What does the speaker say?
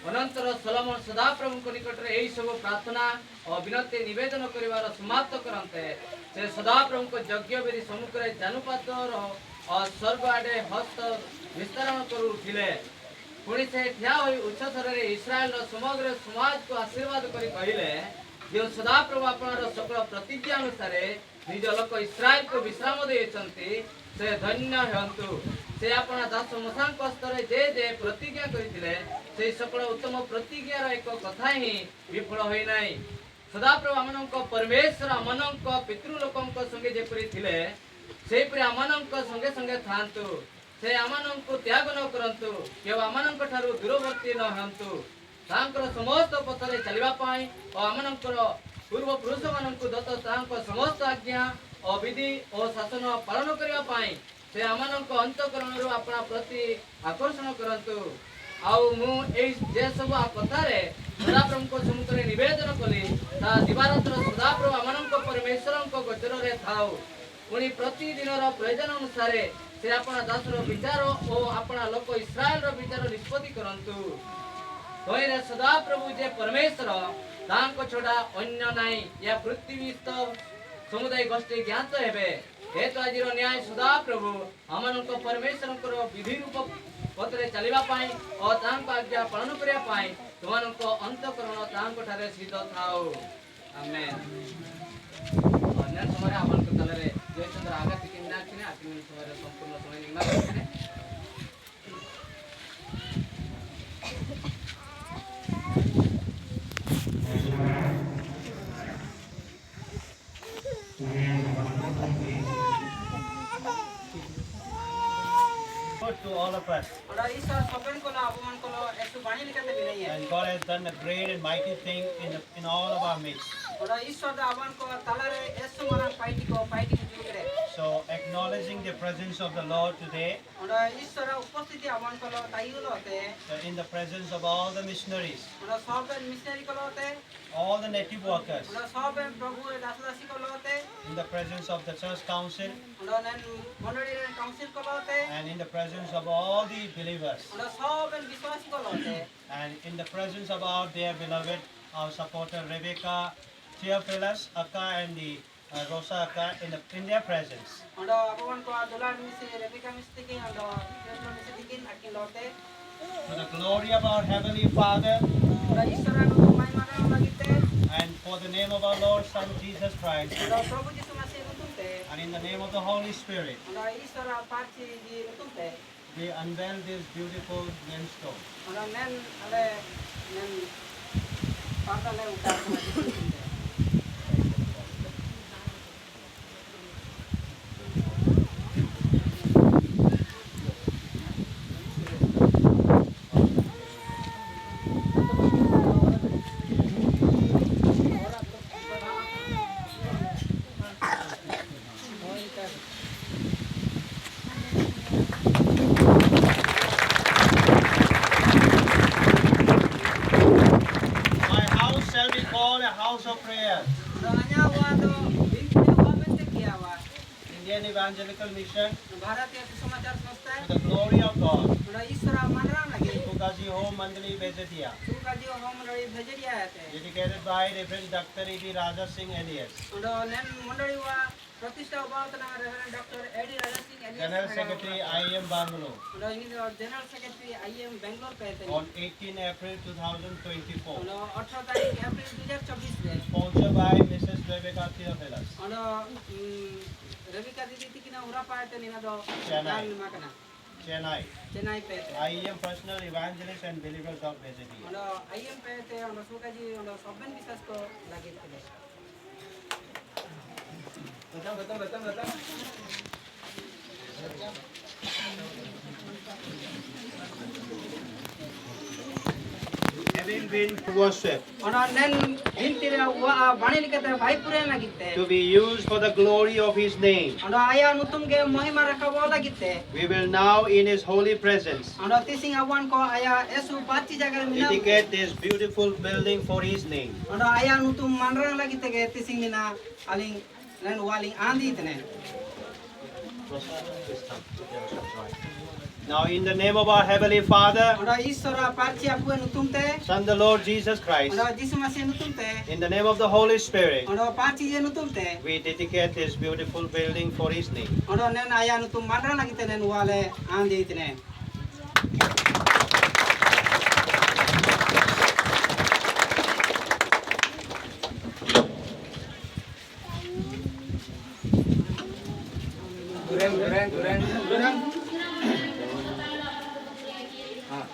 अनंतर सोलोमन सदाप्रभु को निकट रे एई सब प्रार्थना और विनती निवेदन करिवार समाप्त करन्ते से सदाप्रभु को यज्ञ बेदी सम्मुख रे जानुपातर और स्वर्ग आडे हस्त विस्तरण करू उठिले पुणी से ठिया होई उच्च रे इस्राएल रो समग्र समाज को आशीर्वाद करी कहिले जो सदाप्रभु आपनर सकल प्रतिज्ञा अनुसार निज लोक इस्राएल को विश्राम देइछन्ति से धन्य हंतु से अपना दास मसांक स्तरे जे जे प्रतिज्ञा करिथिले से सकल उत्तम प्रतिज्ञार एक कथा ही विफल होई नाही सदाप्रभु आमनक परमेश्वर आमनक पितृलोकंक संगे जेपरि थिले सेपरि आमनक संगे संगे थांतु से आमनक त्याग न करंतु केवल आमनक ठारू दूरवर्ती न हंतु तांकर समस्त पथरे चलिबा पाई और आमनकर पूर्व पुरुष मानक दत्त तांक समस्त आज्ञा और विधि और शासन पालन करबा पाई से आमनक अंतःकरण रु अपना प्रति आकर्षण करंतु आउ मु ए जे सब कथारे सदाप्रभु को सम्मुख रे निवेदन कली ता दिवारात्र सदाप्रभु आमनक परमेश्वरक गोचर रे थाउ पुणी प्रतिदिन प्रयोजन अनुसार से अपना दासर विचार और अपना लोक इस्राएल रो विचार निष्पत्ति करंतु तोइरे सदाप्रभु जे परमेश्वर तांको छोड़ा अन्य नाई या पृथ्वीस्थ समुदाय गोष्ठी ज्ञात हेबे हेतु आजिर न्याय सदाप्रभु आमनक परमेश्वर विधि रूप पथरे चलिबा पाई और तांको आज्ञा पालन करिया पाई तुमनक अंतःकरण तांको ठारे सिद्ध थाउ आमेन अन्य समय आपन को तलरे जयचंद्र आगत किन्ना किने आकिन समय संपूर्ण समय निमा किने to all of us. And God has done a great and mighty thing in all of our midst. So acknowledging the presence of the Lord today, in the presence of all the missionaries, all the native workers, in the presence of the church council, and in the presence of all the believers, and in the presence of our dear beloved, our supporter Rebecca, Theophilus, Akka, and the Rosa Akka in their presence. For the glory of our Heavenly Father, and for the name of our Lord Son Jesus Christ, and in the name of the Holy Spirit, we unveil this beautiful gemstone. Indian Evangelical Mission, to the glory of God, Tukaji Home Mandali Bejatia, dedicated by Reverend Dr. E.D. Raja Singh Elias, General Secretary IM Bangalore, on 18 April 2024, sponsored by Mrs. Rebecca Theophilus, Chennai. I am personal evangelist and believers of Bejatia. having been worshipped, Ono nen hintira wa banil kete bhai pure lagitte. to be used for the glory of His name. Ono aya nutum ge mohima rakabo lagitte. We will now, in His holy presence, Ono tising awan ko aya esu pachi jagar mina. dedicate this beautiful building for His name. Ono aya nutum manrang lagitte ge tising nina aling nen waling andi tene. Now, in the name of our Heavenly Father, Ono isora pachi apu nutum te. Son, the Lord Jesus Christ, Ono jisu masih nutum te. in the name of the Holy Spirit, Ono pachi je nutum te. we dedicate this beautiful building for His name. Ono nen aya nutum manrang lagitte nen wale andi tene. Durang. Ah.